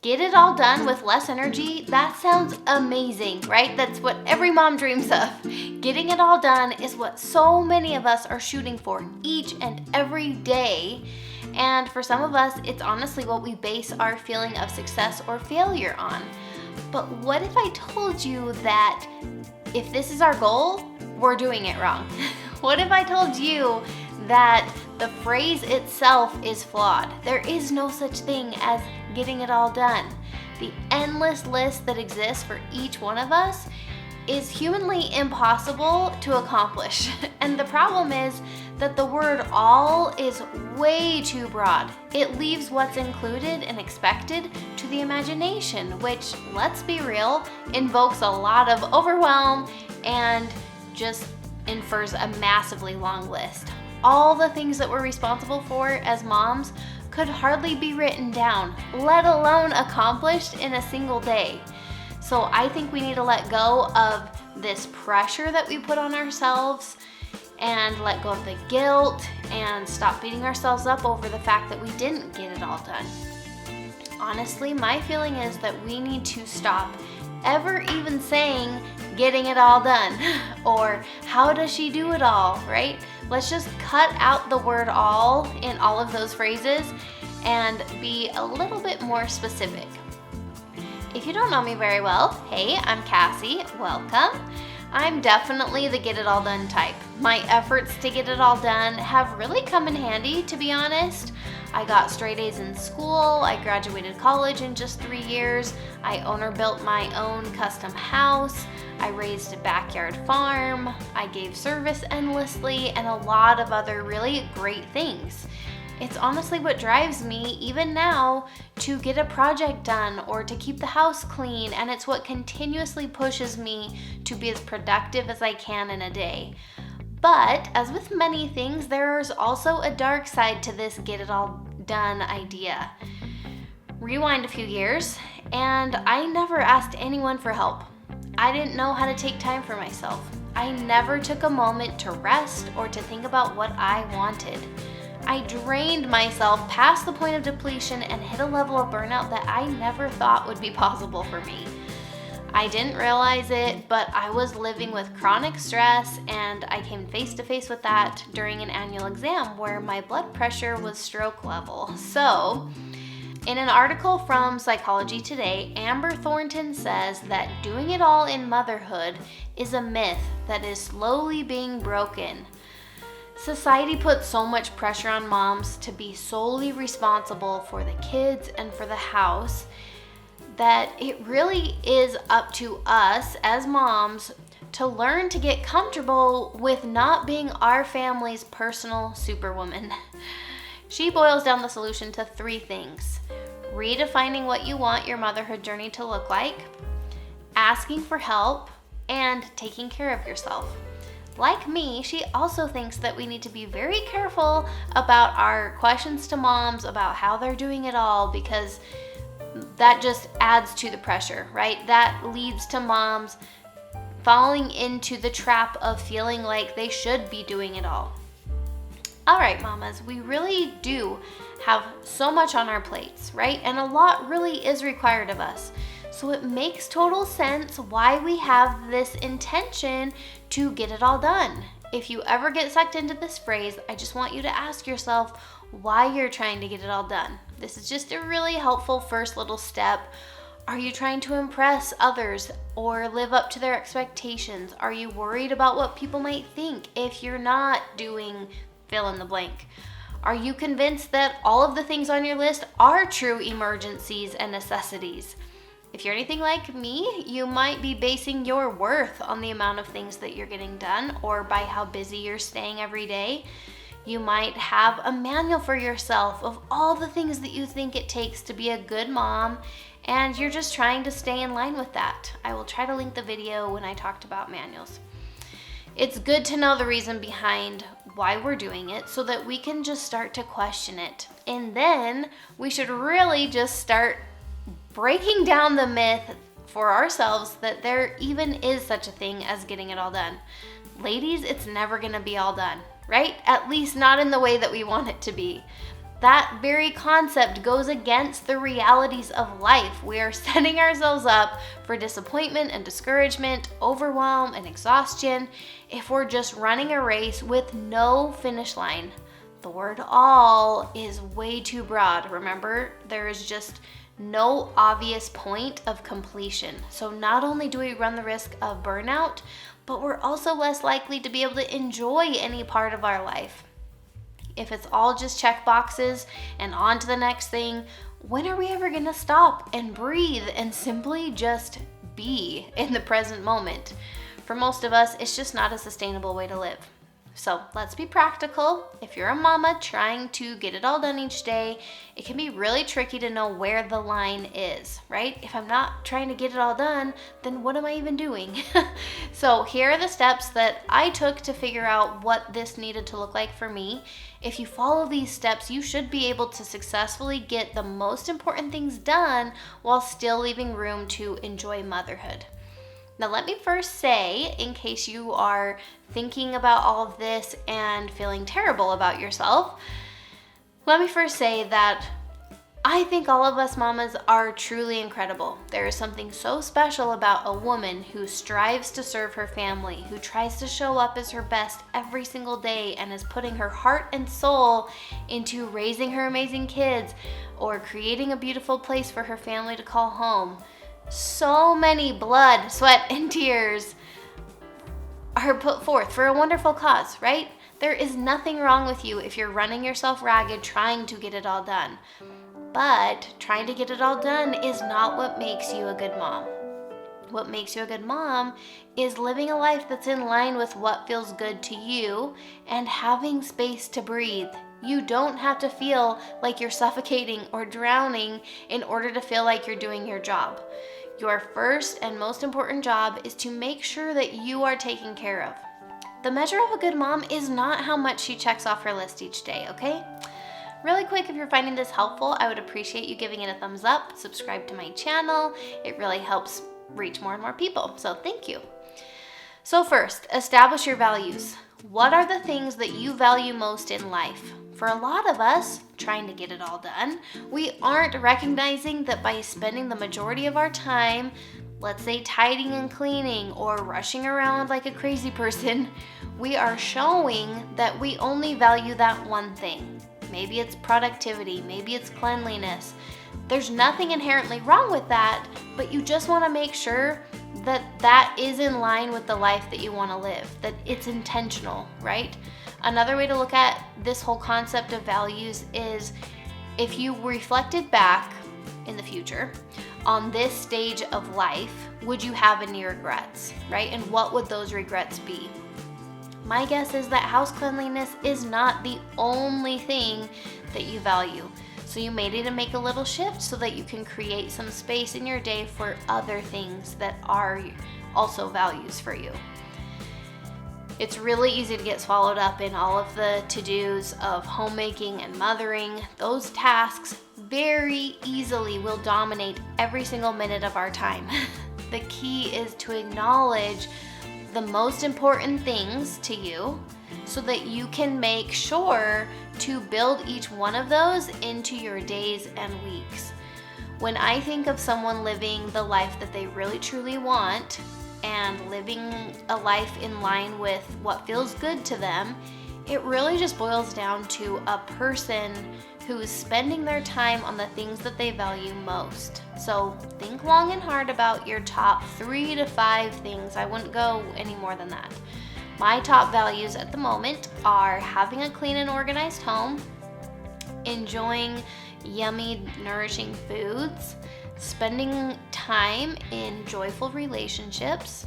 Get it all done with less energy? That sounds amazing, right? That's what every mom dreams of. Getting it all done is what so many of us are shooting for each and every day. And for some of us, it's honestly what we base our feeling of success or failure on. But what if I told you that if this is our goal, we're doing it wrong? What if I told you that the phrase itself is flawed? There is no such thing as getting it all done. The endless list that exists for each one of us is humanly impossible to accomplish. And the problem is that the word all is way too broad. It leaves what's included and expected to the imagination, which, let's be real, invokes a lot of overwhelm and just infers a massively long list. All the things that we're responsible for as moms could hardly be written down, let alone accomplished in a single day. So I think we need to let go of this pressure that we put on ourselves and let go of the guilt and stop beating ourselves up over the fact that we didn't get it all done. Honestly, my feeling is that we need to stop ever even saying getting it all done or how does she do it all, right? Let's just cut out the word all in all of those phrases and be a little bit more specific. If you don't know me very well, hey, I'm Cassie, welcome. I'm definitely the get it all done type. My efforts to get it all done have really come in handy, to be honest. I got straight A's in school, I graduated college in just 3 years, I owner-built my own custom house, I raised a backyard farm, I gave service endlessly, and a lot of other really great things. It's honestly what drives me, even now, to get a project done or to keep the house clean, and it's what continuously pushes me to be as productive as I can in a day. But, as with many things, there's also a dark side to this get it all done idea. Rewind a few years, and I never asked anyone for help. I didn't know how to take time for myself. I never took a moment to rest or to think about what I wanted. I drained myself past the point of depletion and hit a level of burnout that I never thought would be possible for me. I didn't realize it, but I was living with chronic stress, and I came face to face with that during an annual exam where my blood pressure was stroke level. So, in an article from Psychology Today, Amber Thornton says that doing it all in motherhood is a myth that is slowly being broken. Society puts so much pressure on moms to be solely responsible for the kids and for the house that it really is up to us as moms to learn to get comfortable with not being our family's personal superwoman. She boils down the solution to 3 things: redefining what you want your motherhood journey to look like, asking for help, and taking care of yourself. Like me, she also thinks that we need to be very careful about our questions to moms about how they're doing it all, because that just adds to the pressure, right? That leads to moms falling into the trap of feeling like they should be doing it all. All right, mamas, we really do have so much on our plates, right? And a lot really is required of us. So it makes total sense why we have this intention to get it all done. If you ever get sucked into this phrase, I just want you to ask yourself why you're trying to get it all done. This is just a really helpful first little step. Are you trying to impress others or live up to their expectations? Are you worried about what people might think if you're not doing fill in the blank? Are you convinced that all of the things on your list are true emergencies and necessities? If you're anything like me, you might be basing your worth on the amount of things that you're getting done or by how busy you're staying every day. You might have a manual for yourself of all the things that you think it takes to be a good mom, and you're just trying to stay in line with that. I will try to link the video when I talked about manuals. It's good to know the reason behind why we're doing it so that we can just start to question it. And then we should really just start breaking down the myth for ourselves that there even is such a thing as getting it all done. Ladies, it's never gonna be all done, right? At least not in the way that we want it to be. That very concept goes against the realities of life. We are setting ourselves up for disappointment and discouragement, overwhelm and exhaustion if we're just running a race with no finish line. The word all is way too broad. Remember, there is just no obvious point of completion. So not only do we run the risk of burnout, but we're also less likely to be able to enjoy any part of our life. If it's all just check boxes and on to the next thing, when are we ever going to stop and breathe and simply just be in the present moment? For most of us, it's just not a sustainable way to live. So let's be practical. If you're a mama trying to get it all done each day, it can be really tricky to know where the line is, right? If I'm not trying to get it all done, then what am I even doing? So here are the steps that I took to figure out what this needed to look like for me. If you follow these steps, you should be able to successfully get the most important things done while still leaving room to enjoy motherhood. Now, let me first say, in case you are thinking about all of this and feeling terrible about yourself, let me first say that I think all of us mamas are truly incredible. There is something so special about a woman who strives to serve her family, who tries to show up as her best every single day and is putting her heart and soul into raising her amazing kids or creating a beautiful place for her family to call home. So many blood, sweat, and tears are put forth for a wonderful cause, right? There is nothing wrong with you if you're running yourself ragged trying to get it all done. But trying to get it all done is not what makes you a good mom. What makes you a good mom is living a life that's in line with what feels good to you and having space to breathe. You don't have to feel like you're suffocating or drowning in order to feel like you're doing your job. Your first and most important job is to make sure that you are taken care of. The measure of a good mom is not how much she checks off her list each day, okay? Really quick, if you're finding this helpful, I would appreciate you giving it a thumbs up, subscribe to my channel. It really helps reach more and more people, so thank you. So first, establish your values. What are the things that you value most in life? For a lot of us, trying to get it all done, we aren't recognizing that by spending the majority of our time, let's say tidying and cleaning or rushing around like a crazy person, we are showing that we only value that one thing. Maybe it's productivity, maybe it's cleanliness. There's nothing inherently wrong with that, but you just want to make sure that that is in line with the life that you want to live, that it's intentional, right? Another way to look at this whole concept of values is if you reflected back in the future on this stage of life, would you have any regrets, right? And what would those regrets be? My guess is that house cleanliness is not the only thing that you value. So you may need to make a little shift so that you can create some space in your day for other things that are also values for you. It's really easy to get swallowed up in all of the to-dos of homemaking and mothering. Those tasks very easily will dominate every single minute of our time. The key is to acknowledge the most important things to you so that you can make sure to build each one of those into your days and weeks. When I think of someone living the life that they really truly want and living a life in line with what feels good to them, it really just boils down to a person who is spending their time on the things that they value most. So think long and hard about your top 3 to 5 things. I wouldn't go any more than that. My top values at the moment are having a clean and organized home, enjoying yummy, nourishing foods, spending time in joyful relationships,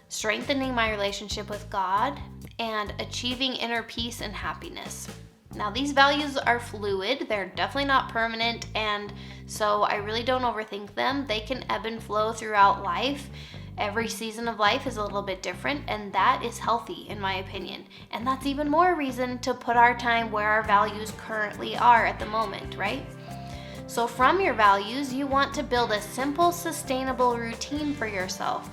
strengthening my relationship with God, and achieving inner peace and happiness. Now, these values are fluid. They're definitely not permanent, and so I really don't overthink them. They can ebb and flow throughout life. Every season of life is a little bit different, and that is healthy in my opinion. And that's even more reason to put our time where our values currently are at the moment, right? So from your values, you want to build a simple, sustainable routine for yourself.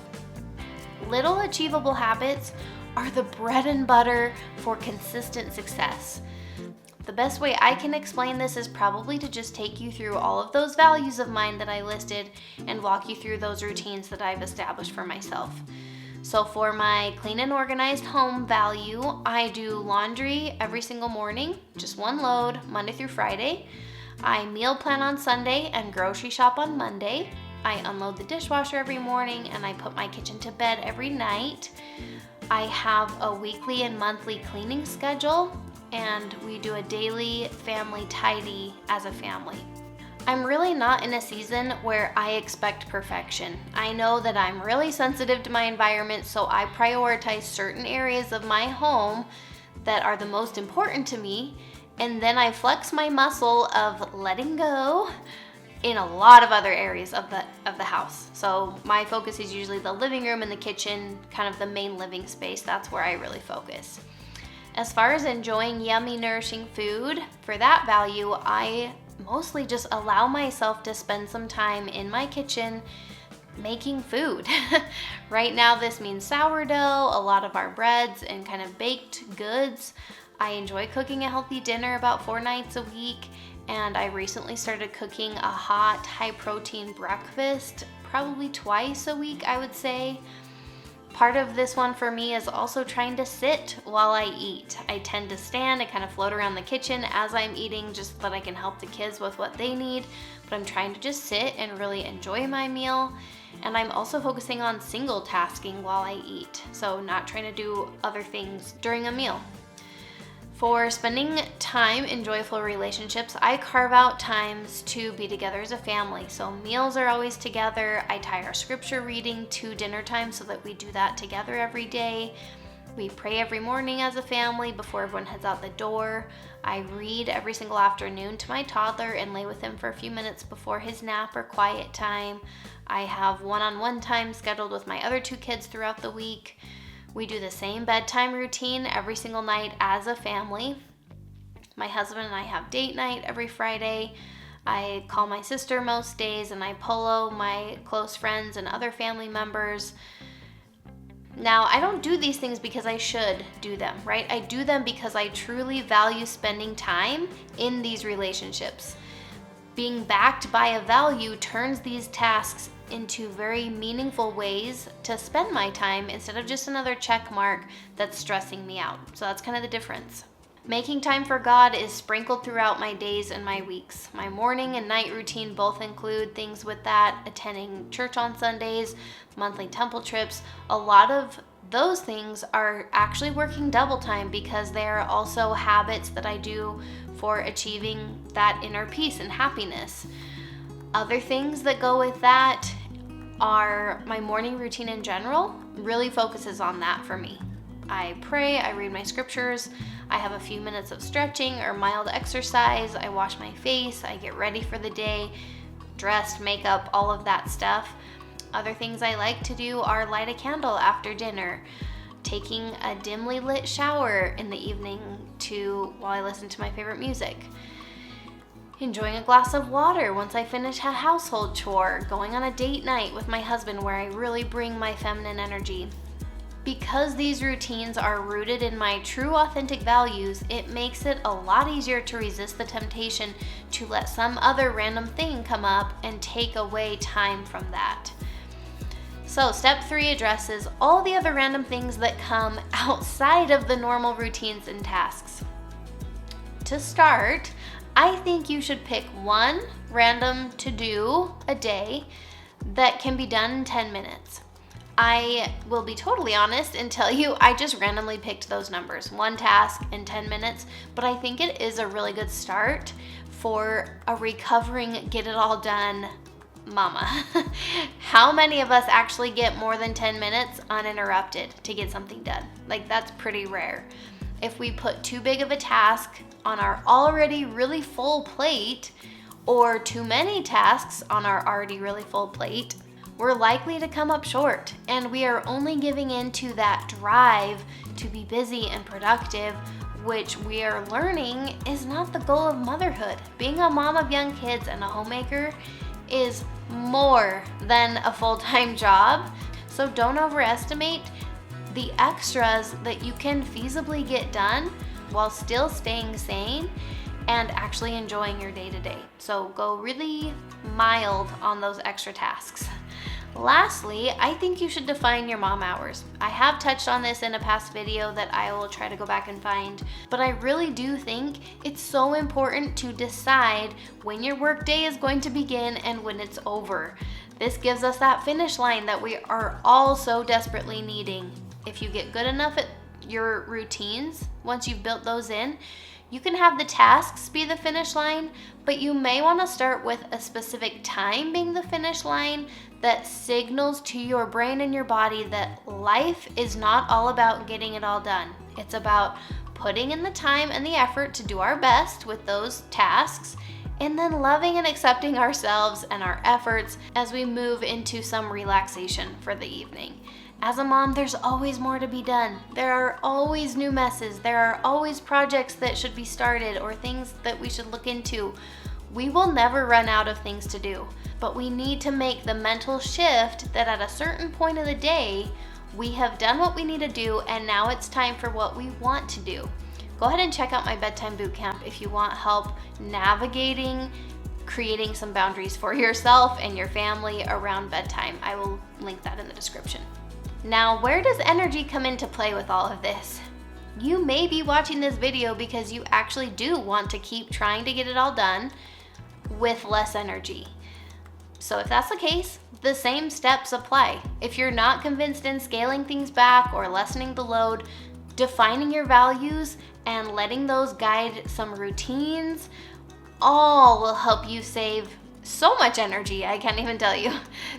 Little achievable habits are the bread and butter for consistent success. The best way I can explain this is probably to just take you through all of those values of mine that I listed and walk you through those routines that I've established for myself. So for my clean and organized home value, I do laundry every single morning, just one load, Monday through Friday. I meal plan on Sunday and grocery shop on Monday. I unload the dishwasher every morning and I put my kitchen to bed every night. I have a weekly and monthly cleaning schedule, and we do a daily family tidy as a family. I'm really not in a season where I expect perfection. I know that I'm really sensitive to my environment, so I prioritize certain areas of my home that are the most important to me, and then I flex my muscle of letting go in a lot of other areas of the house. So my focus is usually the living room and the kitchen, kind of the main living space. That's where I really focus. As far as enjoying yummy, nourishing food, for that value, I mostly just allow myself to spend some time in my kitchen making food. Right now, this means sourdough, a lot of our breads, and kind of baked goods. I enjoy cooking a healthy dinner about 4 nights a week, and I recently started cooking a hot, high-protein breakfast, probably twice a week, I would say. Part of this one for me is also trying to sit while I eat. I tend to stand and kind of float around the kitchen as I'm eating just so that I can help the kids with what they need, but I'm trying to just sit and really enjoy my meal. And I'm also focusing on single tasking while I eat, so not trying to do other things during a meal. For spending time in joyful relationships, I carve out times to be together as a family. So meals are always together. I tie our scripture reading to dinner time so that we do that together every day. We pray every morning as a family before everyone heads out the door. I read every single afternoon to my toddler and lay with him for a few minutes before his nap or quiet time. I have one-on-one time scheduled with my other 2 kids throughout the week. We do the same bedtime routine every single night as a family. My husband and I have date night every Friday. I call my sister most days, and I polo my close friends and other family members. Now, I don't do these things because I should do them, right? I do them because I truly value spending time in these relationships. Being backed by a value turns these tasks into very meaningful ways to spend my time instead of just another check mark that's stressing me out. So that's kind of the difference. Making time for God is sprinkled throughout my days and my weeks. My morning and night routine both include things with that, attending church on Sundays, monthly temple trips. A lot of those things are actually working double time because they are also habits that I do for achieving that inner peace and happiness. Other things that go with that are my morning routine in general really focuses on that for me. I pray, I read my scriptures, I have a few minutes of stretching or mild exercise, I wash my face, I get ready for the day, dressed, makeup, all of that stuff. Other things I like to do are light a candle after dinner, taking a dimly lit shower in the evening while I listen to my favorite music. Enjoying a glass of water once I finish a household chore, going on a date night with my husband where I really bring my feminine energy. Because these routines are rooted in my true authentic values, it makes it a lot easier to resist the temptation to let some other random thing come up and take away time from that. So step 3 addresses all the other random things that come outside of the normal routines and tasks. To start, I think you should pick one random to-do a day that can be done in 10 minutes. I will be totally honest and tell you I just randomly picked those numbers, one task in 10 minutes, but I think it is a really good start for a recovering, get it all done mama. How many of us actually get more than 10 minutes uninterrupted to get something done? Like, that's pretty rare. If we put too big of a task on our already really full plate, or too many tasks on our already really full plate, we're likely to come up short, and we are only giving in to that drive to be busy and productive, which we are learning is not the goal of motherhood. Being a mom of young kids and a homemaker is more than a full-time job, so don't overestimate the extras that you can feasibly get done while still staying sane and actually enjoying your day-to-day. So go really mild on those extra tasks. Lastly, I think you should define your mom hours. I have touched on this in a past video that I will try to go back and find, but I really do think it's so important to decide when your workday is going to begin and when it's over. This gives us that finish line that we are all so desperately needing. If you get good enough at your routines, once you've built those in, you can have the tasks be the finish line, but you may want to start with a specific time being the finish line that signals to your brain and your body that life is not all about getting it all done. It's about putting in the time and the effort to do our best with those tasks, and then loving and accepting ourselves and our efforts as we move into some relaxation for the evening. As a mom, there's always more to be done. There are always new messes. There are always projects that should be started or things that we should look into. We will never run out of things to do, but we need to make the mental shift that at a certain point of the day, we have done what we need to do and now it's time for what we want to do. Go ahead and check out my Bedtime Bootcamp if you want help navigating, creating some boundaries for yourself and your family around bedtime. I will link that in the description. Now, where does energy come into play with all of this? You may be watching this video because you actually do want to keep trying to get it all done with less energy. So if that's the case, the same steps apply. If you're not convinced in scaling things back or lessening the load, defining your values and letting those guide some routines, all will help you save so much energy, I can't even tell you.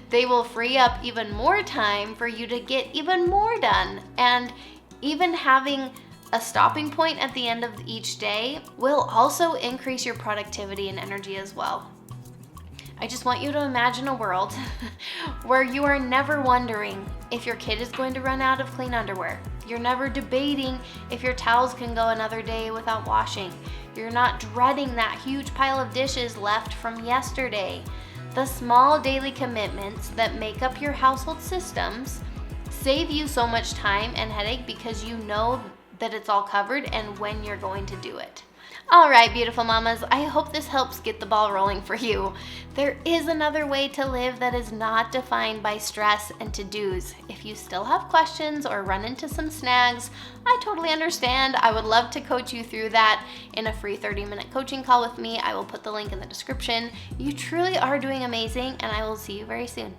They will free up even more time for you to get even more done. And even having a stopping point at the end of each day will also increase your productivity and energy as well. I just want you to imagine a world where you are never wondering if your kid is going to run out of clean underwear. You're never debating if your towels can go another day without washing. You're not dreading that huge pile of dishes left from yesterday. The small daily commitments that make up your household systems save you so much time and headache because you know that it's all covered and when you're going to do it. All right, beautiful mamas, I hope this helps get the ball rolling for you. There is another way to live that is not defined by stress and to-dos. If you still have questions or run into some snags, I totally understand. I would love to coach you through that in a free 30-minute coaching call with me. I will put the link in the description. You truly are doing amazing, and I will see you very soon.